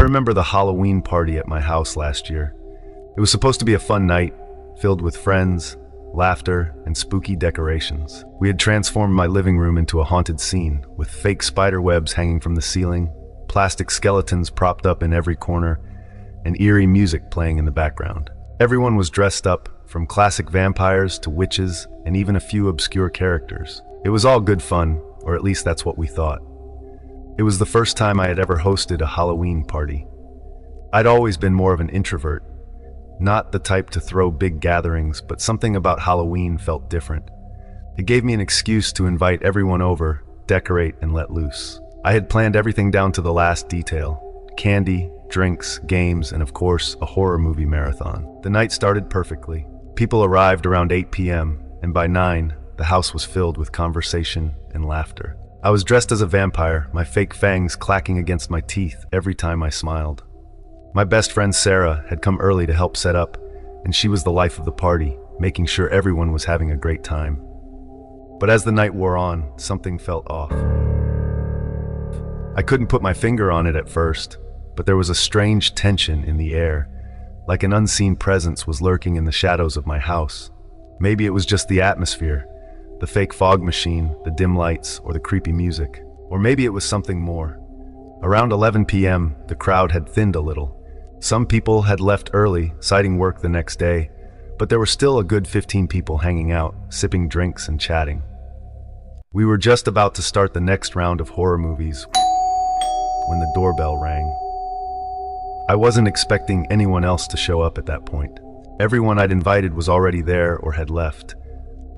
remember the Halloween party at my house last year. It was supposed to be a fun night, filled with friends, laughter, and spooky decorations. We had transformed my living room into a haunted scene, with fake spider webs hanging from the ceiling, plastic skeletons propped up in every corner, and eerie music playing in the background. Everyone was dressed up, from classic vampires to witches, and even a few obscure characters. It was all good fun, or at least that's what we thought. It was the first time I had ever hosted a Halloween party. I'd always been more of an introvert, not the type to throw big gatherings, but something about Halloween felt different. It gave me an excuse to invite everyone over, decorate, and let loose. I had planned everything down to the last detail: candy, drinks, games, and of course, a horror movie marathon. The night started perfectly. People arrived around 8 p.m., and by 9, the house was filled with conversation and laughter. I was dressed as a vampire, my fake fangs clacking against my teeth every time I smiled. My best friend Sarah had come early to help set up, and she was the life of the party, making sure everyone was having a great time. But as the night wore on, something felt off. I couldn't put my finger on it at first, but there was a strange tension in the air, like an unseen presence was lurking in the shadows of my house. Maybe it was just the atmosphere, the fake fog machine, the dim lights, or the creepy music. Or maybe it was something more. Around 11 p.m., the crowd had thinned a little. Some people had left early, citing work the next day, but there were still a good 15 people hanging out, sipping drinks and chatting. We were just about to start the next round of horror movies when the doorbell rang. I wasn't expecting anyone else to show up at that point. Everyone I'd invited was already there or had left.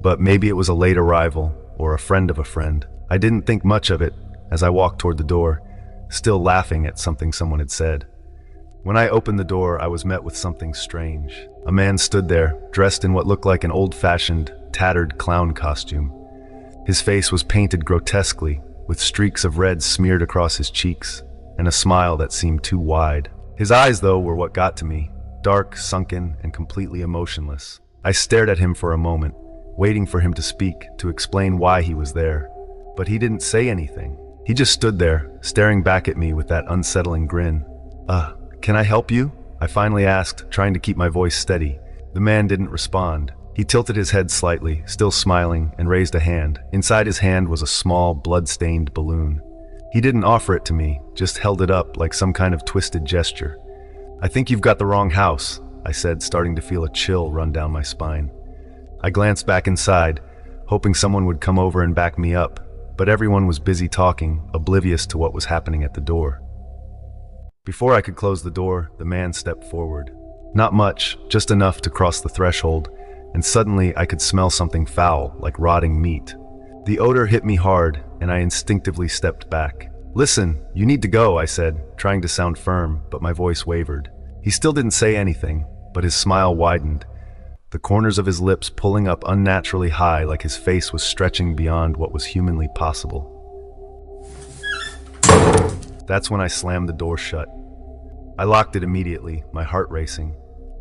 But maybe it was a late arrival, or a friend of a friend. I didn't think much of it as I walked toward the door, still laughing at something someone had said. When I opened the door, I was met with something strange. A man stood there, dressed in what looked like an old-fashioned, tattered clown costume. His face was painted grotesquely, with streaks of red smeared across his cheeks, and a smile that seemed too wide. His eyes, though, were what got to me, dark, sunken, and completely emotionless. I stared at him for a moment, waiting for him to speak, to explain why he was there. But he didn't say anything. He just stood there, staring back at me with that unsettling grin. Can I help you?" I finally asked, trying to keep my voice steady. The man didn't respond. He tilted his head slightly, still smiling, and raised a hand. Inside his hand was a small, blood-stained balloon. He didn't offer it to me, just held it up like some kind of twisted gesture. "I think you've got the wrong house," I said, starting to feel a chill run down my spine. I glanced back inside, hoping someone would come over and back me up, but everyone was busy talking, oblivious to what was happening at the door. Before I could close the door, the man stepped forward. Not much, just enough to cross the threshold, and suddenly I could smell something foul, like rotting meat. The odor hit me hard, and I instinctively stepped back. "Listen, you need to go," I said, trying to sound firm, but my voice wavered. He still didn't say anything, but his smile widened, the corners of his lips pulling up unnaturally high, like his face was stretching beyond what was humanly possible. That's when I slammed the door shut. I locked it immediately, my heart racing.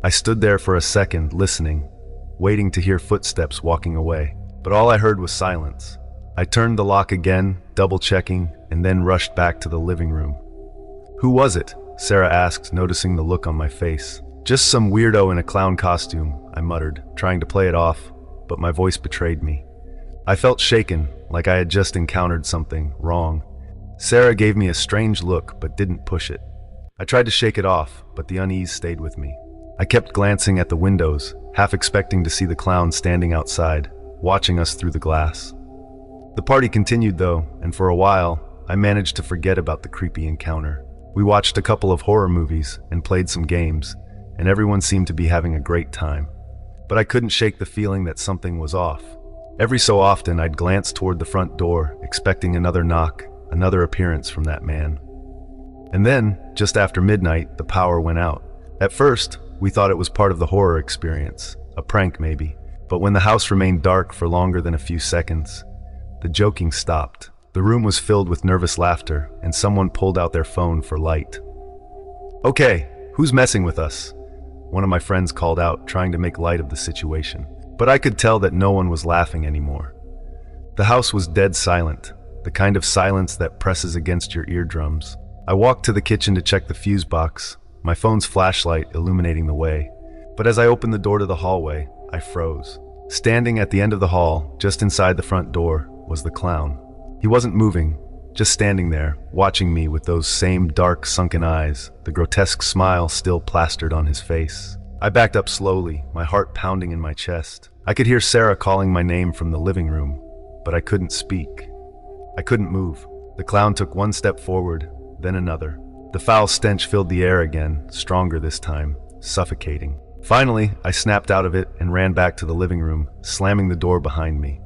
I stood there for a second, listening, waiting to hear footsteps walking away. But all I heard was silence. I turned the lock again, double-checking, and then rushed back to the living room. "Who was it?" Sarah asked, noticing the look on my face. "Just some weirdo in a clown costume," I muttered, trying to play it off, but my voice betrayed me. I felt shaken, like I had just encountered something wrong. Sarah gave me a strange look, but didn't push it. I tried to shake it off, but the unease stayed with me. I kept glancing at the windows, half expecting to see the clown standing outside, watching us through the glass. The party continued though, and for a while, I managed to forget about the creepy encounter. We watched a couple of horror movies and played some games, and everyone seemed to be having a great time. But I couldn't shake the feeling that something was off. Every so often, I'd glance toward the front door, expecting another knock, another appearance from that man. And then, just after midnight, the power went out. At first, we thought it was part of the horror experience, a prank maybe. But when the house remained dark for longer than a few seconds, the joking stopped. The room was filled with nervous laughter, and someone pulled out their phone for light. "Okay, who's messing with us?" One of my friends called out, trying to make light of the situation. But I could tell that no one was laughing anymore. The house was dead silent, the kind of silence that presses against your eardrums. I walked to the kitchen to check the fuse box, my phone's flashlight illuminating the way. But as I opened the door to the hallway, I froze. Standing at the end of the hall, just inside the front door, was the clown. He wasn't moving, just standing there, watching me with those same dark, sunken eyes, the grotesque smile still plastered on his face. I backed up slowly, my heart pounding in my chest. I could hear Sarah calling my name from the living room, but I couldn't speak. I couldn't move. The clown took one step forward, then another. The foul stench filled the air again, stronger this time, suffocating. Finally, I snapped out of it and ran back to the living room, slamming the door behind me.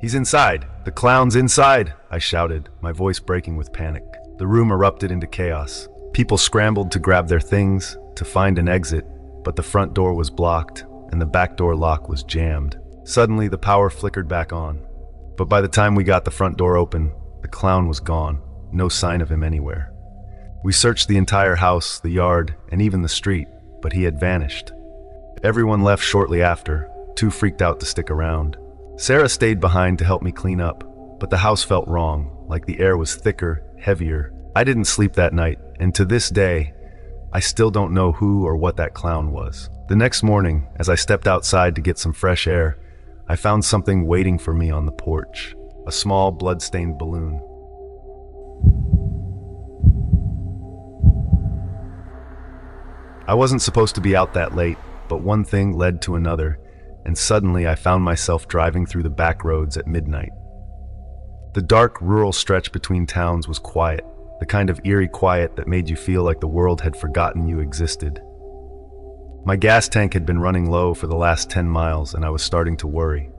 "He's inside! The clown's inside!" I shouted, my voice breaking with panic. The room erupted into chaos. People scrambled to grab their things, to find an exit, but the front door was blocked, and the back door lock was jammed. Suddenly, the power flickered back on. But by the time we got the front door open, the clown was gone, no sign of him anywhere. We searched the entire house, the yard, and even the street, but he had vanished. Everyone left shortly after, too freaked out to stick around. Sarah stayed behind to help me clean up, but the house felt wrong, like the air was thicker, heavier. I didn't sleep that night, and to this day, I still don't know who or what that clown was. The next morning, as I stepped outside to get some fresh air, I found something waiting for me on the porch. A small, blood-stained balloon. I wasn't supposed to be out that late, but one thing led to another, and suddenly I found myself driving through the back roads at midnight. The dark, rural stretch between towns was quiet, the kind of eerie quiet that made you feel like the world had forgotten you existed. My gas tank had been running low for the last 10 miles, and I was starting to worry.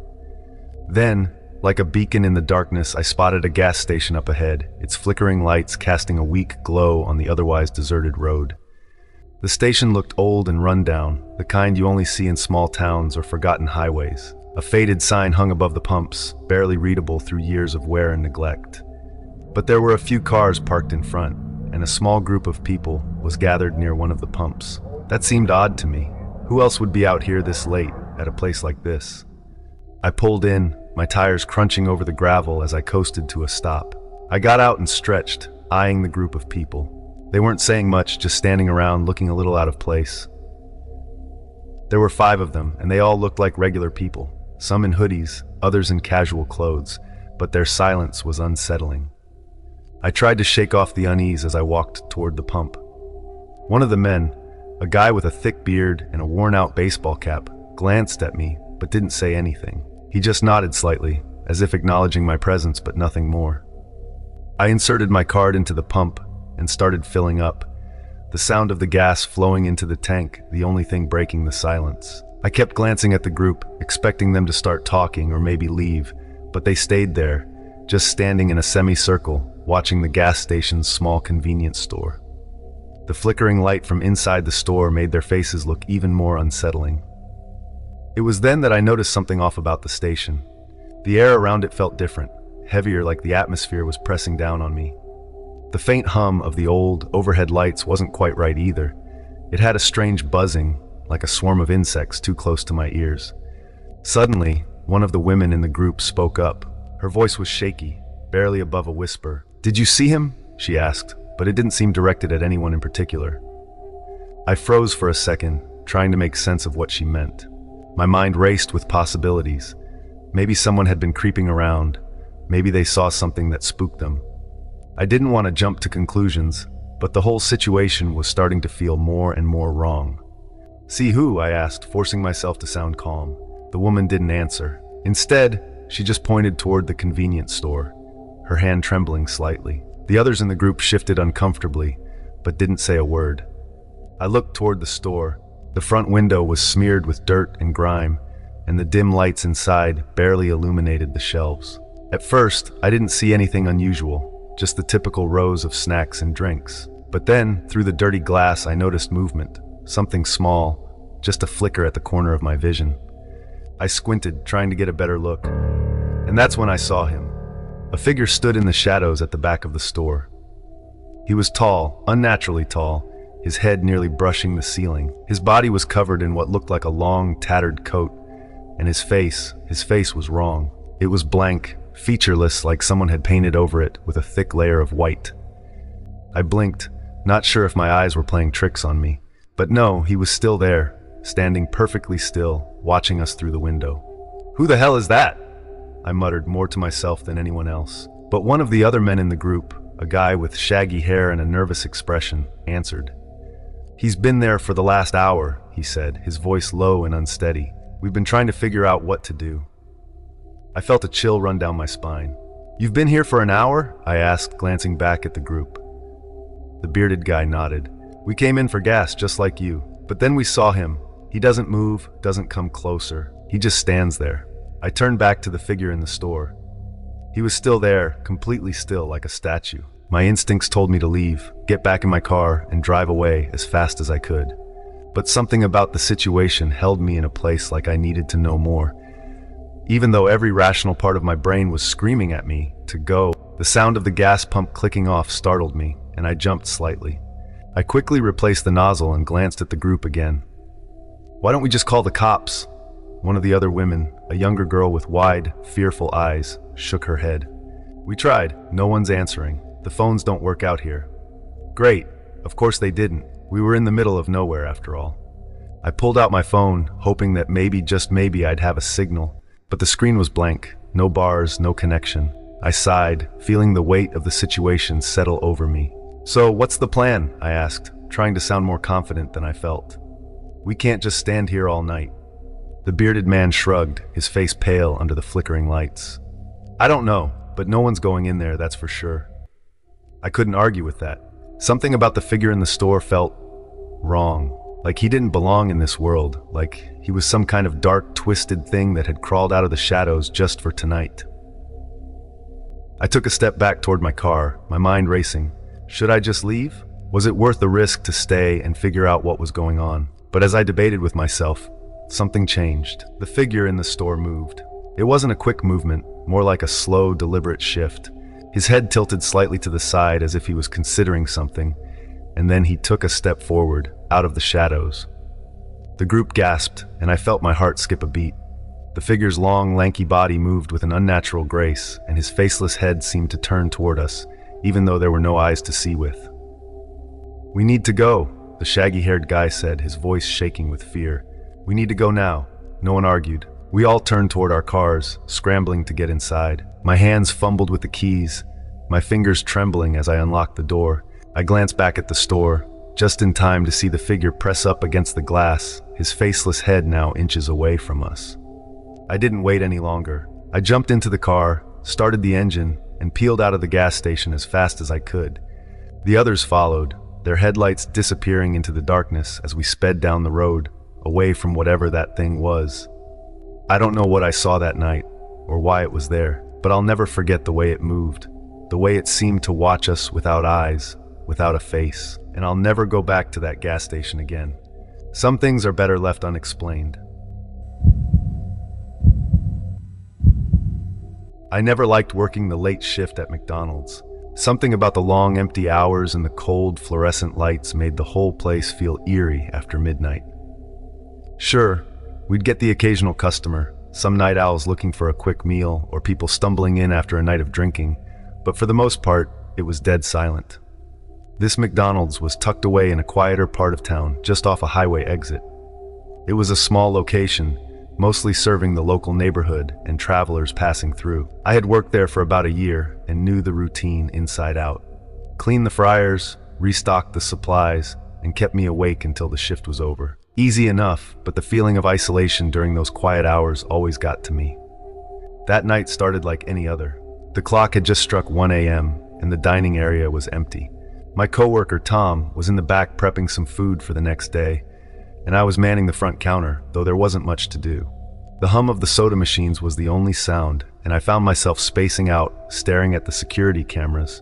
Then, like a beacon in the darkness, I spotted a gas station up ahead, its flickering lights casting a weak glow on the otherwise deserted road. The station looked old and run down, the kind you only see in small towns or forgotten highways. A faded sign hung above the pumps, barely readable through years of wear and neglect. But there were a few cars parked in front, and a small group of people was gathered near one of the pumps. That seemed odd to me. Who else would be out here this late, at a place like this? I pulled in, my tires crunching over the gravel as I coasted to a stop. I got out and stretched, eyeing the group of people. They weren't saying much, just standing around looking a little out of place. There were 5 of them, and they all looked like regular people, some in hoodies, others in casual clothes, but their silence was unsettling. I tried to shake off the unease as I walked toward the pump. One of the men, a guy with a thick beard and a worn-out baseball cap, glanced at me but didn't say anything. He just nodded slightly, as if acknowledging my presence but nothing more. I inserted my card into the pump and started filling up, the sound of the gas flowing into the tank the only thing breaking the silence. I kept glancing at the group, expecting them to start talking or maybe leave, but they stayed there, just standing in a semicircle, watching the gas station's small convenience store. The flickering light from inside the store made their faces look even more unsettling. It was then that I noticed something off about the station. The air around it felt different, heavier, like the atmosphere was pressing down on me. The faint hum of the old, overhead lights wasn't quite right either. It had a strange buzzing, like a swarm of insects too close to my ears. Suddenly, one of the women in the group spoke up. Her voice was shaky, barely above a whisper. "Did you see him?" she asked, but it didn't seem directed at anyone in particular. I froze for a second, trying to make sense of what she meant. My mind raced with possibilities. Maybe someone had been creeping around. Maybe they saw something that spooked them. I didn't want to jump to conclusions, but the whole situation was starting to feel more and more wrong. "See who?" I asked, forcing myself to sound calm. The woman didn't answer. Instead, she just pointed toward the convenience store, her hand trembling slightly. The others in the group shifted uncomfortably, but didn't say a word. I looked toward the store. The front window was smeared with dirt and grime, and the dim lights inside barely illuminated the shelves. At first, I didn't see anything unusual, just the typical rows of snacks and drinks. But then, through the dirty glass, I noticed movement, something small, just a flicker at the corner of my vision. I squinted, trying to get a better look, and that's when I saw him. A figure stood in the shadows at the back of the store. He was tall, unnaturally tall, his head nearly brushing the ceiling. His body was covered in what looked like a long, tattered coat, and his face was wrong. It was blank, featureless, like someone had painted over it with a thick layer of white. I blinked, not sure if my eyes were playing tricks on me. But no, he was still there, standing perfectly still, watching us through the window. "Who the hell is that?" I muttered, more to myself than anyone else. But one of the other men in the group, a guy with shaggy hair and a nervous expression, answered. "He's been there for the last hour," he said, his voice low and unsteady. "We've been trying to figure out what to do." I felt a chill run down my spine. "You've been here for an hour?" I asked, glancing back at the group. The bearded guy nodded. "We came in for gas, just like you. But then we saw him. He doesn't move, doesn't come closer. He just stands there." I turned back to the figure in the store. He was still there, completely still, like a statue. My instincts told me to leave, get back in my car, and drive away as fast as I could. But something about the situation held me in a place like I needed to know more. Even though every rational part of my brain was screaming at me to go, the sound of the gas pump clicking off startled me, and I jumped slightly. I quickly replaced the nozzle and glanced at the group again. "Why don't we just call the cops?" One of the other women, a younger girl with wide, fearful eyes, shook her head. "We tried. No one's answering. The phones don't work out here." "Great. Of course they didn't. We were in the middle of nowhere after all." I pulled out my phone, hoping that maybe, just maybe, I'd have a signal. But the screen was blank. No bars, no connection. I sighed, feeling the weight of the situation settle over me. "So, what's the plan?" I asked, trying to sound more confident than I felt. "We can't just stand here all night." The bearded man shrugged, his face pale under the flickering lights. "I don't know, but no one's going in there, that's for sure." I couldn't argue with that. Something about the figure in the store felt wrong. Like he didn't belong in this world, like he was some kind of dark, twisted thing that had crawled out of the shadows just for tonight. I took a step back toward my car, my mind racing. Should I just leave? Was it worth the risk to stay and figure out what was going on? But as I debated with myself, something changed. The figure in the store moved. It wasn't a quick movement, more like a slow, deliberate shift. His head tilted slightly to the side as if he was considering something, and then he took a step forward, out of the shadows. The group gasped, and I felt my heart skip a beat. The figure's long, lanky body moved with an unnatural grace, and his faceless head seemed to turn toward us, even though there were no eyes to see with. "We need to go," the shaggy-haired guy said, his voice shaking with fear. "We need to go now." No one argued. We all turned toward our cars, scrambling to get inside. My hands fumbled with the keys, my fingers trembling as I unlocked the door. I glanced back at the store, just in time to see the figure press up against the glass, his faceless head now inches away from us. I didn't wait any longer. I jumped into the car, started the engine, and peeled out of the gas station as fast as I could. The others followed, their headlights disappearing into the darkness as we sped down the road, away from whatever that thing was. I don't know what I saw that night, or why it was there, but I'll never forget the way it moved, the way it seemed to watch us without eyes, without a face, and I'll never go back to that gas station again. Some things are better left unexplained. I never liked working the late shift at McDonald's. Something about the long, empty hours and the cold, fluorescent lights made the whole place feel eerie after midnight. Sure, we'd get the occasional customer, some night owls looking for a quick meal, or people stumbling in after a night of drinking, but for the most part, it was dead silent. This McDonald's was tucked away in a quieter part of town, just off a highway exit. It was a small location, mostly serving the local neighborhood and travelers passing through. I had worked there for about a year and knew the routine inside out. Cleaned the fryers, restocked the supplies, and kept me awake until the shift was over. Easy enough, but the feeling of isolation during those quiet hours always got to me. That night started like any other. The clock had just struck 1 a.m. and the dining area was empty. My coworker, Tom, was in the back prepping some food for the next day, and I was manning the front counter, though there wasn't much to do. The hum of the soda machines was the only sound, and I found myself spacing out, staring at the security cameras.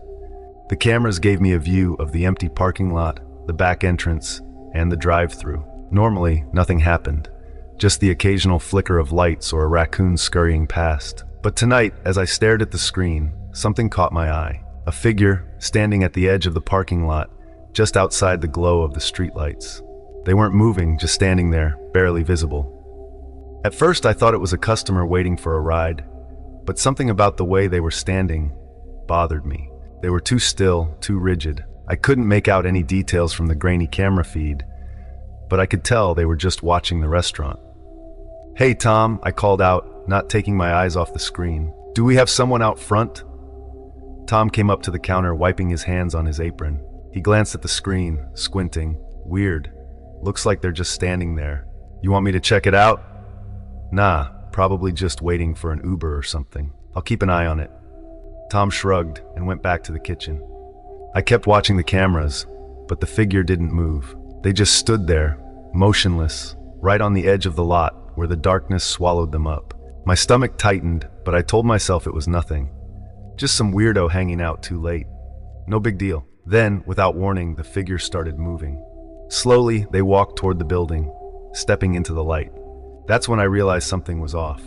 The cameras gave me a view of the empty parking lot, the back entrance, and the drive-thru. Normally, nothing happened, just the occasional flicker of lights or a raccoon scurrying past. But tonight, as I stared at the screen, something caught my eye. A figure standing at the edge of the parking lot, just outside the glow of the streetlights. They weren't moving, just standing there, barely visible. At first, I thought it was a customer waiting for a ride, but something about the way they were standing bothered me. They were too still, too rigid, I couldn't make out any details from the grainy camera feed, but I could tell they were just watching the restaurant. "Hey, Tom," I called out, not taking my eyes off the screen. "Do we have someone out front?" Tom came up to the counter, wiping his hands on his apron. He glanced at the screen, squinting. "Weird. Looks like they're just standing there. You want me to check it out?" "Nah, probably just waiting for an Uber or something. I'll keep an eye on it." Tom shrugged and went back to the kitchen. I kept watching the cameras, but the figure didn't move. They just stood there, motionless, right on the edge of the lot where the darkness swallowed them up. My stomach tightened, but I told myself it was nothing. Just some weirdo hanging out too late. No big deal. Then, without warning, the figure started moving. Slowly, they walked toward the building, stepping into the light. That's when I realized something was off.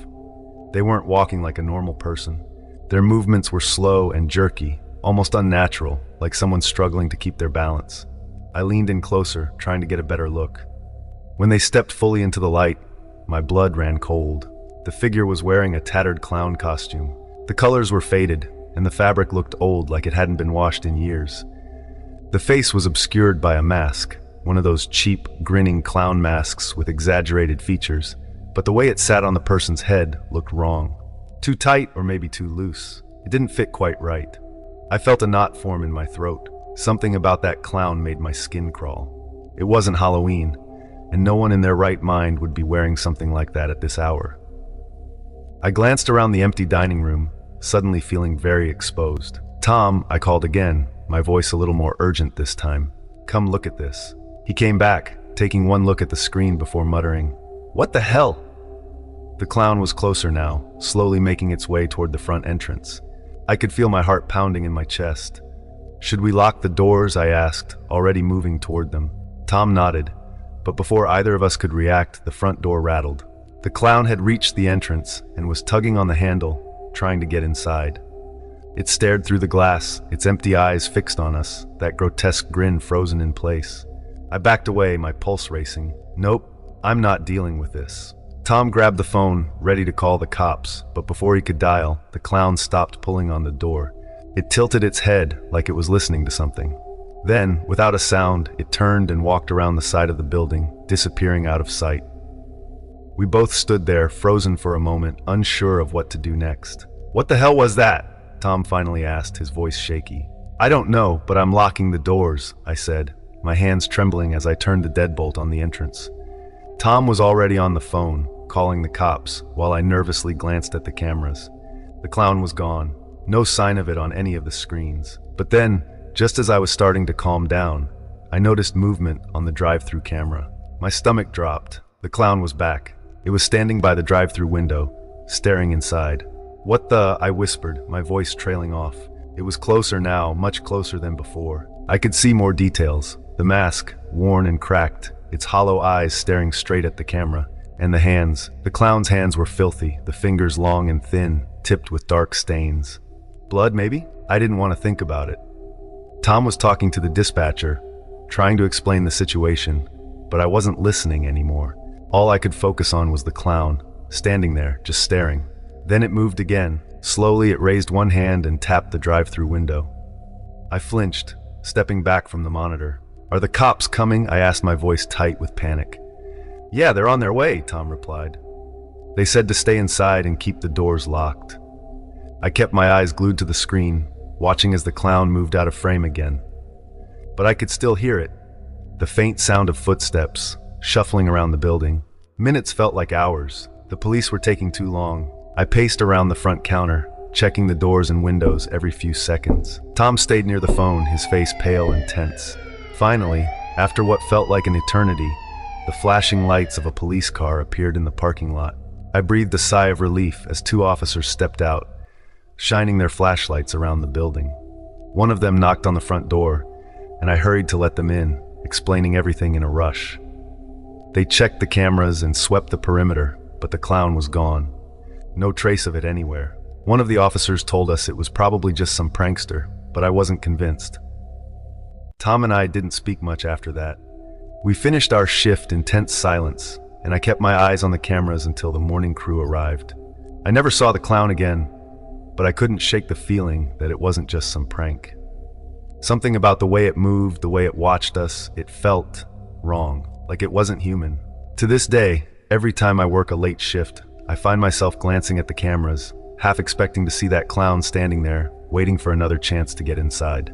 They weren't walking like a normal person. Their movements were slow and jerky, almost unnatural, like someone struggling to keep their balance. I leaned in closer, trying to get a better look. When they stepped fully into the light, my blood ran cold. The figure was wearing a tattered clown costume. The colors were faded, and the fabric looked old, like it hadn't been washed in years. The face was obscured by a mask, one of those cheap, grinning clown masks with exaggerated features, but the way it sat on the person's head looked wrong. Too tight or maybe too loose. It didn't fit quite right. I felt a knot form in my throat. Something about that clown made my skin crawl. It wasn't Halloween, and no one in their right mind would be wearing something like that at this hour. I glanced around the empty dining room, suddenly feeling very exposed. "Tom," I called again, my voice a little more urgent this time. "Come look at this." He came back, taking one look at the screen before muttering, "What the hell?" The clown was closer now, slowly making its way toward the front entrance. I could feel my heart pounding in my chest. "Should we lock the doors?" I asked, already moving toward them. Tom nodded, but before either of us could react, the front door rattled. The clown had reached the entrance and was tugging on the handle, trying to get inside. It stared through the glass, its empty eyes fixed on us, that grotesque grin frozen in place. I backed away, my pulse racing. Nope, I'm not dealing with this. Tom grabbed the phone, ready to call the cops, but before he could dial, the clown stopped pulling on the door. It tilted its head like it was listening to something. Then, without a sound, it turned and walked around the side of the building, disappearing out of sight. We both stood there, frozen for a moment, unsure of what to do next. "What the hell was that?" Tom finally asked, his voice shaky. "I don't know, but I'm locking the doors," I said, my hands trembling as I turned the deadbolt on the entrance. Tom was already on the phone, calling the cops, while I nervously glanced at the cameras. The clown was gone, no sign of it on any of the screens. But then, just as I was starting to calm down, I noticed movement on the drive-through camera. My stomach dropped. The clown was back. It was standing by the drive-through window, staring inside. "What the?" I whispered, my voice trailing off. It was closer now, much closer than before. I could see more details. The mask, worn and cracked, its hollow eyes staring straight at the camera. And the hands. The clown's hands were filthy, the fingers long and thin, tipped with dark stains. Blood, maybe? I didn't want to think about it. Tom was talking to the dispatcher, trying to explain the situation, but I wasn't listening anymore. All I could focus on was the clown, standing there, just staring. Then it moved again. Slowly, it raised one hand and tapped the drive-through window. I flinched, stepping back from the monitor. "Are the cops coming?" I asked, my voice tight with panic. "Yeah, they're on their way," Tom replied. "They said to stay inside and keep the doors locked." I kept my eyes glued to the screen, watching as the clown moved out of frame again. But I could still hear it, the faint sound of footsteps, shuffling around the building. Minutes felt like hours. The police were taking too long. I paced around the front counter, checking the doors and windows every few seconds. Tom stayed near the phone, his face pale and tense. Finally, after what felt like an eternity, the flashing lights of a police car appeared in the parking lot. I breathed a sigh of relief as two officers stepped out, shining their flashlights around the building. One of them knocked on the front door, and I hurried to let them in, explaining everything in a rush. They checked the cameras and swept the perimeter, but the clown was gone. No trace of it anywhere. One of the officers told us it was probably just some prankster, but I wasn't convinced. Tom and I didn't speak much after that. We finished our shift in tense silence, and I kept my eyes on the cameras until the morning crew arrived. I never saw the clown again, but I couldn't shake the feeling that it wasn't just some prank. Something about the way it moved, the way it watched us, it felt wrong, like it wasn't human. To this day, every time I work a late shift, I find myself glancing at the cameras, half expecting to see that clown standing there, waiting for another chance to get inside.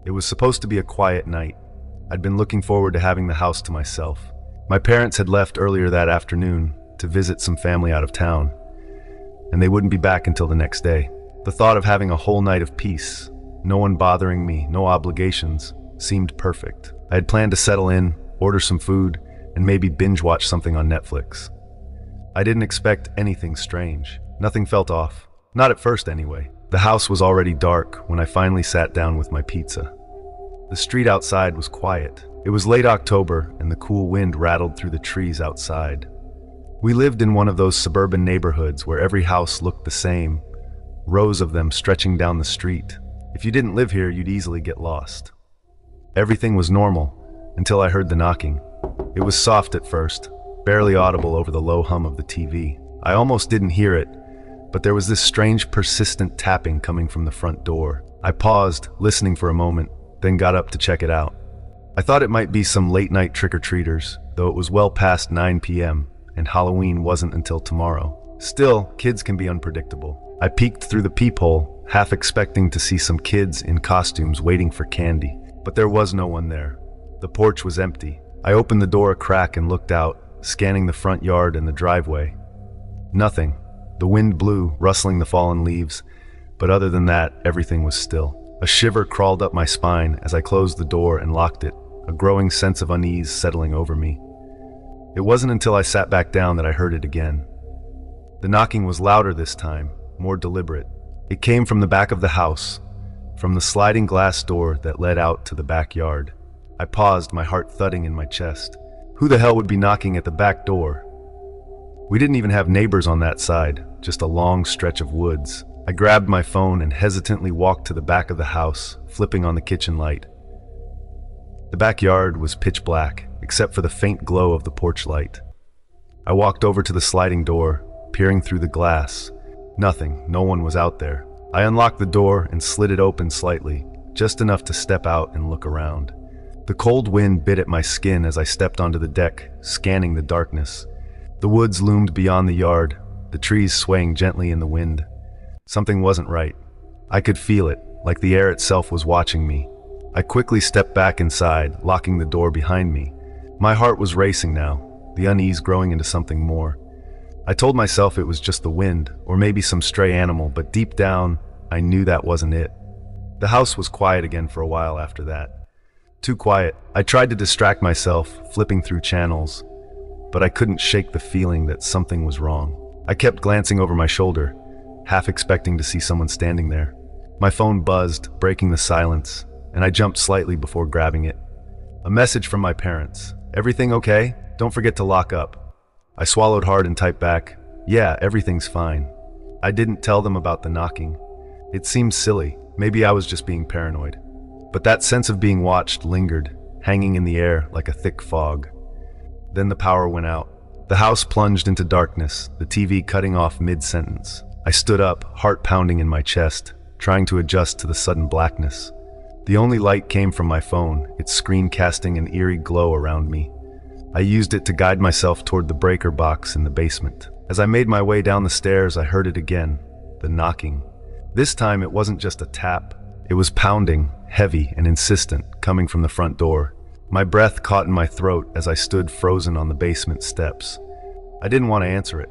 It was supposed to be a quiet night. I'd been looking forward to having the house to myself. My parents had left earlier that afternoon to visit some family out of town, and they wouldn't be back until the next day. The thought of having a whole night of peace, no one bothering me, no obligations, seemed perfect. I had planned to settle in, order some food, and maybe binge watch something on Netflix. I didn't expect anything strange. Nothing felt off. Not at first anyway. The house was already dark when I finally sat down with my pizza. The street outside was quiet. It was late October and the cool wind rattled through the trees outside. We lived in one of those suburban neighborhoods where every house looked the same, rows of them stretching down the street. If you didn't live here, you'd easily get lost. Everything was normal until I heard the knocking. It was soft at first, barely audible over the low hum of the TV. I almost didn't hear it, but there was this strange, persistent tapping coming from the front door. I paused, listening for a moment, then got up to check it out. I thought it might be some late-night trick-or-treaters, though it was well past 9 p.m., and Halloween wasn't until tomorrow. Still, kids can be unpredictable. I peeked through the peephole, half expecting to see some kids in costumes waiting for candy, but there was no one there. The porch was empty. I opened the door a crack and looked out, scanning the front yard and the driveway. Nothing. The wind blew, rustling the fallen leaves, but other than that, everything was still. A shiver crawled up my spine as I closed the door and locked it, a growing sense of unease settling over me. It wasn't until I sat back down that I heard it again. The knocking was louder this time, more deliberate. It came from the back of the house, from the sliding glass door that led out to the backyard. I paused, my heart thudding in my chest. Who the hell would be knocking at the back door? We didn't even have neighbors on that side, just a long stretch of woods. I grabbed my phone and hesitantly walked to the back of the house, flipping on the kitchen light. The backyard was pitch black, except for the faint glow of the porch light. I walked over to the sliding door, peering through the glass. Nothing, no one was out there. I unlocked the door and slid it open slightly, just enough to step out and look around. The cold wind bit at my skin as I stepped onto the deck, scanning the darkness. The woods loomed beyond the yard, the trees swaying gently in the wind. Something wasn't right. I could feel it, like the air itself was watching me. I quickly stepped back inside, locking the door behind me. My heart was racing now, the unease growing into something more. I told myself it was just the wind, or maybe some stray animal, but deep down, I knew that wasn't it. The house was quiet again for a while after that. Too quiet. I tried to distract myself, flipping through channels, but I couldn't shake the feeling that something was wrong. I kept glancing over my shoulder, half expecting to see someone standing there. My phone buzzed, breaking the silence, and I jumped slightly before grabbing it. A message from my parents. Everything okay? Don't forget to lock up. I swallowed hard and typed back, yeah, everything's fine. I didn't tell them about the knocking. It seemed silly. Maybe I was just being paranoid. But that sense of being watched lingered, hanging in the air like a thick fog. Then the power went out. The house plunged into darkness, the TV cutting off mid-sentence. I stood up, heart pounding in my chest, trying to adjust to the sudden blackness. The only light came from my phone, its screen casting an eerie glow around me. I used it to guide myself toward the breaker box in the basement. As I made my way down the stairs, I heard it again, the knocking. This time it wasn't just a tap. It was pounding, heavy and insistent, coming from the front door. My breath caught in my throat as I stood frozen on the basement steps. I didn't want to answer it.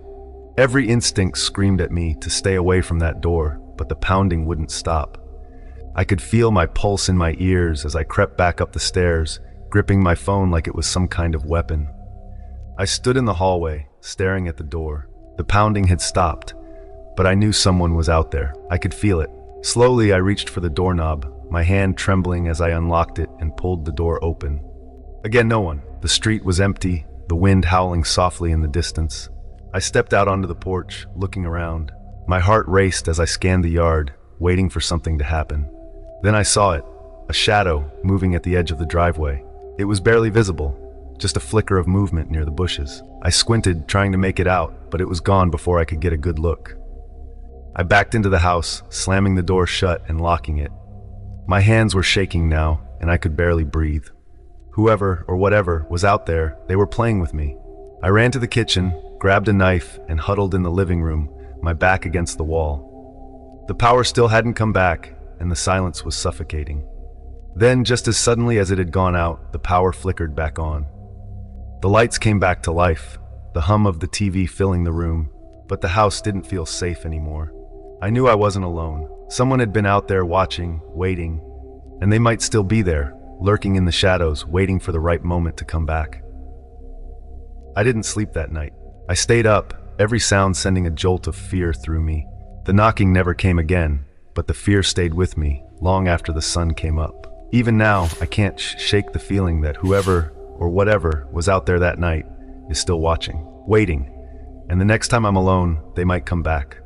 Every instinct screamed at me to stay away from that door, but the pounding wouldn't stop. I could feel my pulse in my ears as I crept back up the stairs, gripping my phone like it was some kind of weapon. I stood in the hallway, staring at the door. The pounding had stopped, but I knew someone was out there. I could feel it. Slowly, I reached for the doorknob, my hand trembling as I unlocked it and pulled the door open. Again, no one. The street was empty, the wind howling softly in the distance. I stepped out onto the porch, looking around. My heart raced as I scanned the yard, waiting for something to happen. Then I saw it, a shadow moving at the edge of the driveway. It was barely visible, just a flicker of movement near the bushes. I squinted, trying to make it out, but it was gone before I could get a good look. I backed into the house, slamming the door shut and locking it. My hands were shaking now, and I could barely breathe. Whoever or whatever was out there, they were playing with me. I ran to the kitchen, grabbed a knife, and huddled in the living room, my back against the wall. The power still hadn't come back, and the silence was suffocating. Then, just as suddenly as it had gone out, the power flickered back on. The lights came back to life, the hum of the TV filling the room, but the house didn't feel safe anymore. I knew I wasn't alone. Someone had been out there watching, waiting, and they might still be there, lurking in the shadows, waiting for the right moment to come back. I didn't sleep that night. I stayed up, every sound sending a jolt of fear through me. The knocking never came again, but the fear stayed with me long after the sun came up. Even now, I can't shake the feeling that whoever or whatever was out there that night is still watching, waiting, and the next time I'm alone, they might come back.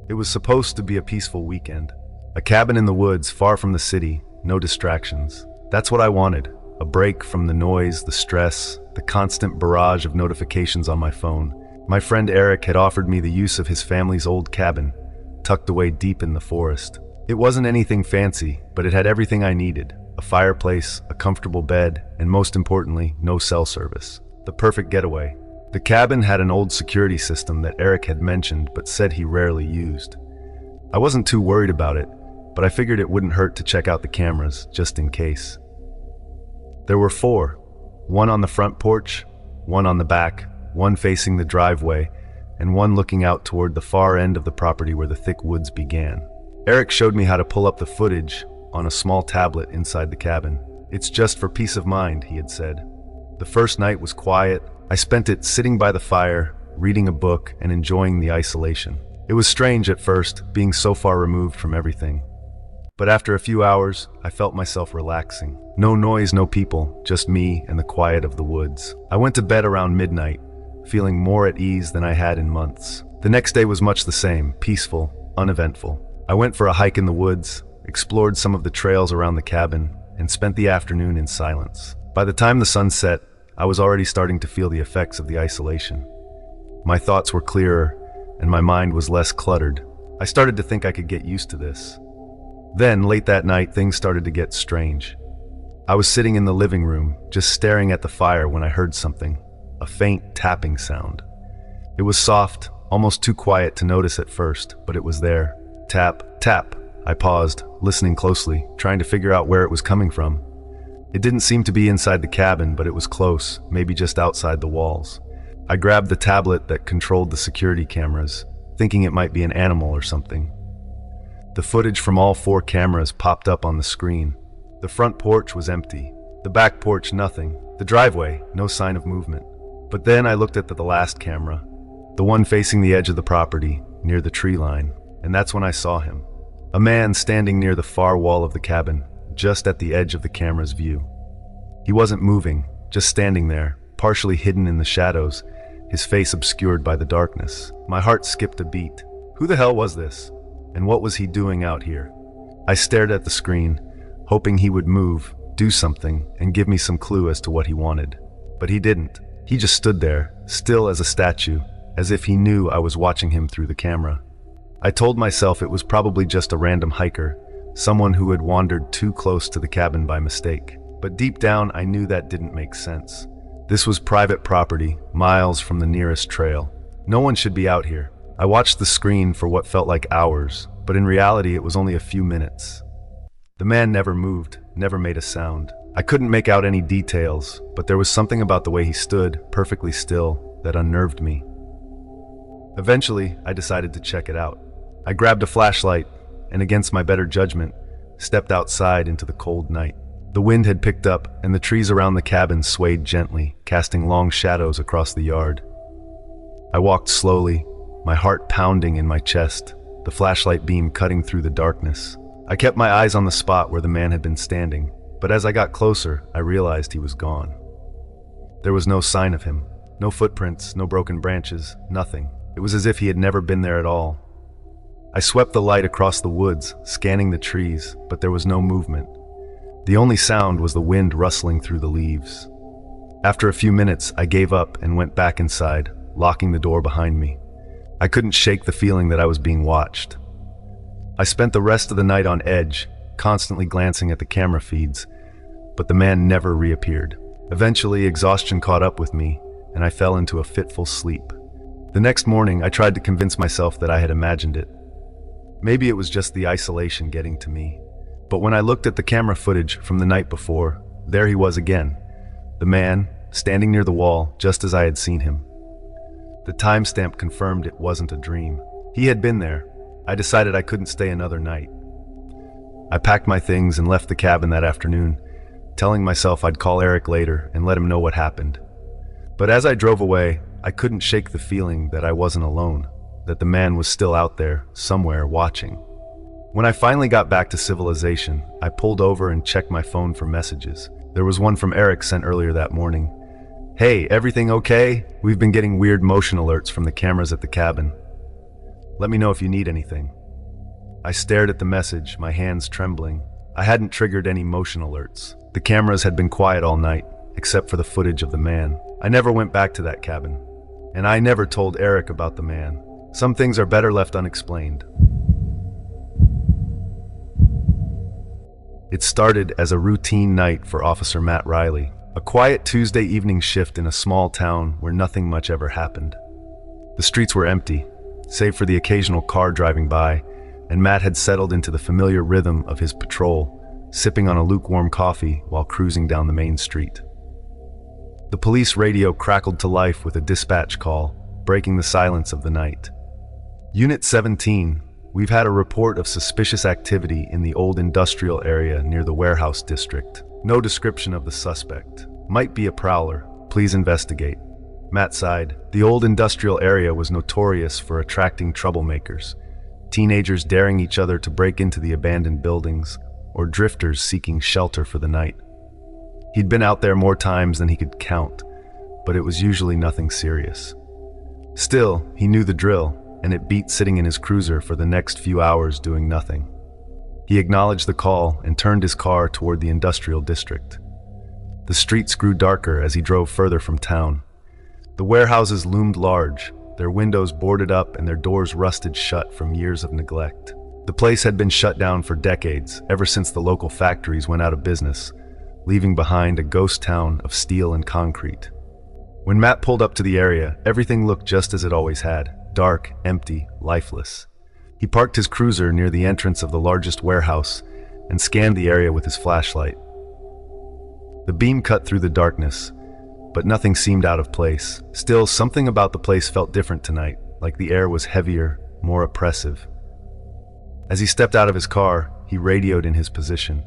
It was supposed to be a peaceful weekend. A cabin in the woods, far from the city, no distractions. That's what I wanted. A break from the noise, the stress, the constant barrage of notifications on my phone. My friend Eric had offered me the use of his family's old cabin, tucked away deep in the forest. It wasn't anything fancy, but it had everything I needed. A fireplace, a comfortable bed, and most importantly, no cell service. The perfect getaway. The cabin had an old security system that Eric had mentioned but said he rarely used. I wasn't too worried about it, but I figured it wouldn't hurt to check out the cameras, just in case. There were 4, one on the front porch, one on the back, one facing the driveway, and one looking out toward the far end of the property where the thick woods began. Eric showed me how to pull up the footage on a small tablet inside the cabin. It's just for peace of mind, he had said. The first night was quiet. I spent it sitting by the fire, reading a book, and enjoying the isolation. It was strange at first, being so far removed from everything. But after a few hours, I felt myself relaxing. No noise, no people, just me and the quiet of the woods. I went to bed around midnight, feeling more at ease than I had in months. The next day was much the same, peaceful, uneventful. I went for a hike in the woods, explored some of the trails around the cabin, and spent the afternoon in silence. By the time the sun set, I was already starting to feel the effects of the isolation. My thoughts were clearer, and my mind was less cluttered. I started to think I could get used to this. Then, late that night, things started to get strange. I was sitting in the living room, just staring at the fire when I heard something, a faint tapping sound. It was soft, almost too quiet to notice at first, but it was there. Tap, tap. I paused, listening closely, trying to figure out where it was coming from. It didn't seem to be inside the cabin, but it was close, maybe just outside the walls. I grabbed the tablet that controlled the security cameras, thinking it might be an animal or something. The footage from all 4 cameras popped up on the screen. The front porch was empty. The back porch, nothing. The driveway, no sign of movement. But then I looked at the last camera, the one facing the edge of the property, near the tree line, and that's when I saw him. A man standing near the far wall of the cabin, just at the edge of the camera's view. He wasn't moving, just standing there, partially hidden in the shadows, his face obscured by the darkness. My heart skipped a beat. Who the hell was this? And what was he doing out here? I stared at the screen, hoping he would move, do something, and give me some clue as to what he wanted. But he didn't. He just stood there, still as a statue, as if he knew I was watching him through the camera. I told myself it was probably just a random hiker, someone who had wandered too close to the cabin by mistake. But deep down, I knew that didn't make sense. This was private property, miles from the nearest trail. No one should be out here. I watched the screen for what felt like hours, but in reality it was only a few minutes. The man never moved, never made a sound. I couldn't make out any details, but there was something about the way he stood, perfectly still, that unnerved me. Eventually, I decided to check it out. I grabbed a flashlight, and against my better judgment, stepped outside into the cold night. The wind had picked up, and the trees around the cabin swayed gently, casting long shadows across the yard. I walked slowly, my heart pounding in my chest, the flashlight beam cutting through the darkness. I kept my eyes on the spot where the man had been standing, but as I got closer, I realized he was gone. There was no sign of him, no footprints, no broken branches, nothing. It was as if he had never been there at all. I swept the light across the woods, scanning the trees, but there was no movement. The only sound was the wind rustling through the leaves. After a few minutes, I gave up and went back inside, locking the door behind me. I couldn't shake the feeling that I was being watched. I spent the rest of the night on edge, constantly glancing at the camera feeds, but the man never reappeared. Eventually, exhaustion caught up with me, and I fell into a fitful sleep. The next morning, I tried to convince myself that I had imagined it. Maybe it was just the isolation getting to me. But when I looked at the camera footage from the night before, there he was again. The man, standing near the wall, just as I had seen him. The timestamp confirmed it wasn't a dream. He had been there. I decided I couldn't stay another night. I packed my things and left the cabin that afternoon, telling myself I'd call Eric later and let him know what happened. But as I drove away, I couldn't shake the feeling that I wasn't alone, that the man was still out there, somewhere, watching. When I finally got back to civilization, I pulled over and checked my phone for messages. There was one from Eric sent earlier that morning. "Hey, everything okay? We've been getting weird motion alerts from the cameras at the cabin. Let me know if you need anything." I stared at the message, my hands trembling. I hadn't triggered any motion alerts. The cameras had been quiet all night, except for the footage of the man. I never went back to that cabin. And I never told Eric about the man. Some things are better left unexplained. It started as a routine night for Officer Matt Riley. A quiet Tuesday evening shift in a small town where nothing much ever happened. The streets were empty, save for the occasional car driving by, and Matt had settled into the familiar rhythm of his patrol, sipping on a lukewarm coffee while cruising down the main street. The police radio crackled to life with a dispatch call, breaking the silence of the night. "Unit 17, we've had a report of suspicious activity in the old industrial area near the warehouse district. No description of the suspect. Might be a prowler. Please investigate." Matt sighed. The old industrial area was notorious for attracting troublemakers, teenagers daring each other to break into the abandoned buildings, or drifters seeking shelter for the night. He'd been out there more times than he could count, but it was usually nothing serious. Still, he knew the drill, and it beat sitting in his cruiser for the next few hours doing nothing. He acknowledged the call and turned his car toward the industrial district. The streets grew darker as he drove further from town. The warehouses loomed large, their windows boarded up and their doors rusted shut from years of neglect. The place had been shut down for decades, ever since the local factories went out of business, leaving behind a ghost town of steel and concrete. When Matt pulled up to the area, everything looked just as it always had, dark, empty, lifeless. He parked his cruiser near the entrance of the largest warehouse and scanned the area with his flashlight. The beam cut through the darkness, but nothing seemed out of place. Still, something about the place felt different tonight, like the air was heavier, more oppressive. As he stepped out of his car, he radioed in his position.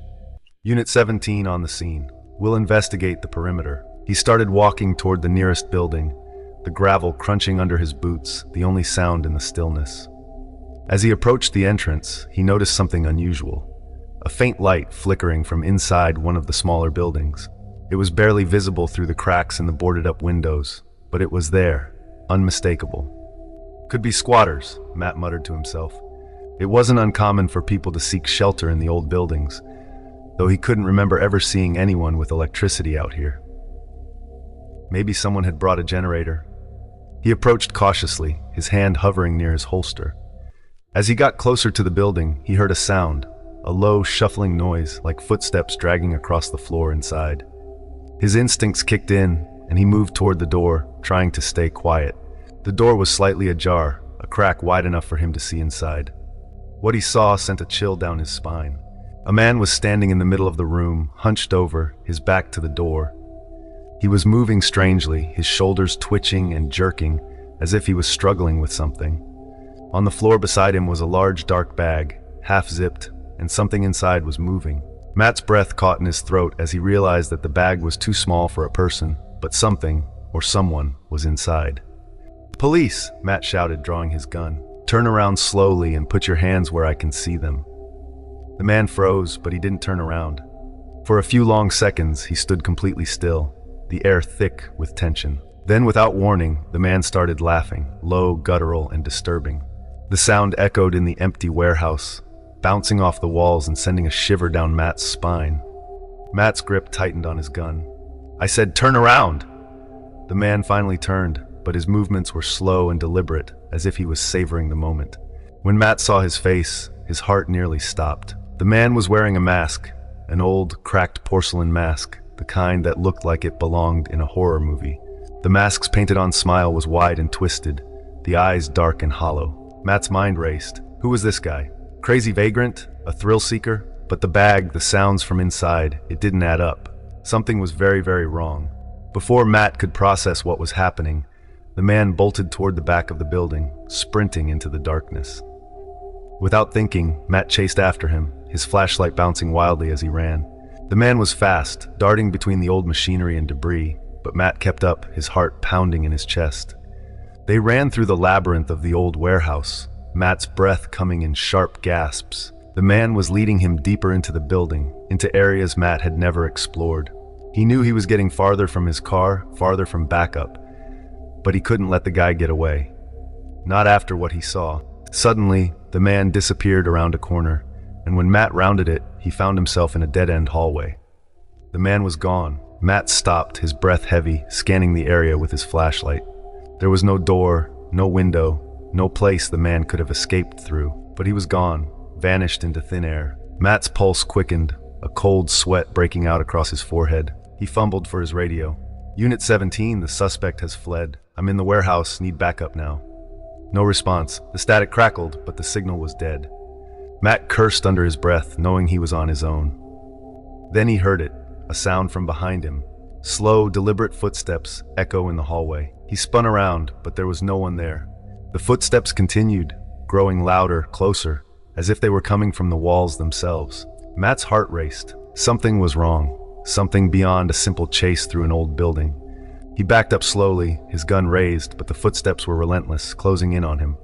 "Unit 17 on the scene. We'll investigate the perimeter." He started walking toward the nearest building, the gravel crunching under his boots, the only sound in the stillness. As he approached the entrance, he noticed something unusual. A faint light flickering from inside one of the smaller buildings. It was barely visible through the cracks in the boarded-up windows, but it was there, unmistakable. "Could be squatters," Matt muttered to himself. It wasn't uncommon for people to seek shelter in the old buildings, though he couldn't remember ever seeing anyone with electricity out here. Maybe someone had brought a generator. He approached cautiously, his hand hovering near his holster. As he got closer to the building, he heard a sound, a low, shuffling noise like footsteps dragging across the floor inside. His instincts kicked in, and he moved toward the door, trying to stay quiet. The door was slightly ajar, a crack wide enough for him to see inside. What he saw sent a chill down his spine. A man was standing in the middle of the room, hunched over, his back to the door. He was moving strangely, his shoulders twitching and jerking, as if he was struggling with something. On the floor beside him was a large dark bag, half-zipped, and something inside was moving. Matt's breath caught in his throat as he realized that the bag was too small for a person, but something, or someone, was inside. "Police!" Matt shouted, drawing his gun. "Turn around slowly and put your hands where I can see them." The man froze, but he didn't turn around. For a few long seconds, he stood completely still, the air thick with tension. Then, without warning, the man started laughing, low, guttural, and disturbing. The sound echoed in the empty warehouse, bouncing off the walls and sending a shiver down Matt's spine. Matt's grip tightened on his gun. I said, "Turn around!" The man finally turned, but his movements were slow and deliberate, as if he was savoring the moment. When Matt saw his face, his heart nearly stopped. The man was wearing a mask, an old, cracked porcelain mask, the kind that looked like it belonged in a horror movie. The mask's painted-on smile was wide and twisted, the eyes dark and hollow. Matt's mind raced. Who was this guy? Crazy vagrant? A thrill-seeker? But the bag, the sounds from inside, it didn't add up. Something was very, very wrong. Before Matt could process what was happening, the man bolted toward the back of the building, sprinting into the darkness. Without thinking, Matt chased after him, his flashlight bouncing wildly as he ran. The man was fast, darting between the old machinery and debris, but Matt kept up, his heart pounding in his chest. They ran through the labyrinth of the old warehouse, Matt's breath coming in sharp gasps. The man was leading him deeper into the building, into areas Matt had never explored. He knew he was getting farther from his car, farther from backup, but he couldn't let the guy get away. Not after what he saw. Suddenly, the man disappeared around a corner, and when Matt rounded it, he found himself in a dead-end hallway. The man was gone. Matt stopped, his breath heavy, scanning the area with his flashlight. There was no door, no window, no place the man could have escaped through, but he was gone, vanished into thin air. Matt's pulse quickened, a cold sweat breaking out across his forehead. He fumbled for his radio. "Unit 17, the suspect has fled. I'm in the warehouse, need backup now." No response. The static crackled, but the signal was dead. Matt cursed under his breath, knowing he was on his own. Then he heard it, a sound from behind him. Slow, deliberate footsteps echo in the hallway. He spun around, but there was no one there. The footsteps continued, growing louder, closer, as if they were coming from the walls themselves. Matt's heart raced. Something was wrong, something beyond a simple chase through an old building. He backed up slowly, his gun raised, but the footsteps were relentless, closing in on him.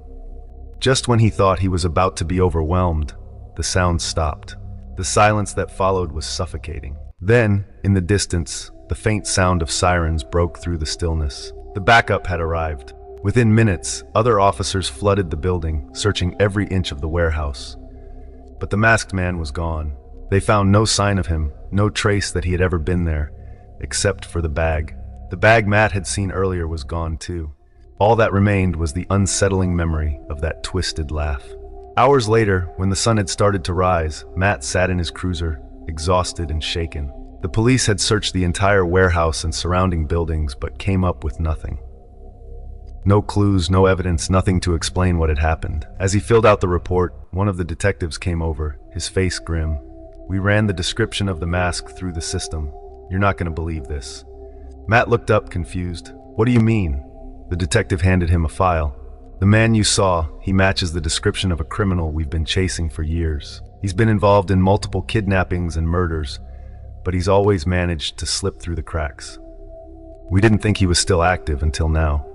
Just when he thought he was about to be overwhelmed, the sound stopped. The silence that followed was suffocating. Then, in the distance, the faint sound of sirens broke through the stillness. The backup had arrived. Within minutes, other officers flooded the building, searching every inch of the warehouse. But the masked man was gone. They found no sign of him, no trace that he had ever been there, except for the bag. The bag Matt had seen earlier was gone too. All that remained was the unsettling memory of that twisted laugh. Hours later, when the sun had started to rise, Matt sat in his cruiser, exhausted and shaken. The police had searched the entire warehouse and surrounding buildings, but came up with nothing. No clues, no evidence, nothing to explain what had happened. As he filled out the report, one of the detectives came over, his face grim. "We ran the description of the mask through the system. You're not going to believe this." Matt looked up, confused. "What do you mean?" The detective handed him a file. "The man you saw, he matches the description of a criminal we've been chasing for years. He's been involved in multiple kidnappings and murders, but he's always managed to slip through the cracks. We didn't think he was still active until now."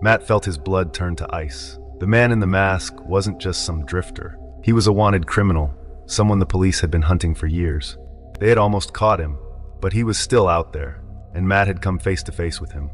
Matt felt his blood turn to ice. The man in the mask wasn't just some drifter. He was a wanted criminal, someone the police had been hunting for years. They had almost caught him, but he was still out there, and Matt had come face to face with him.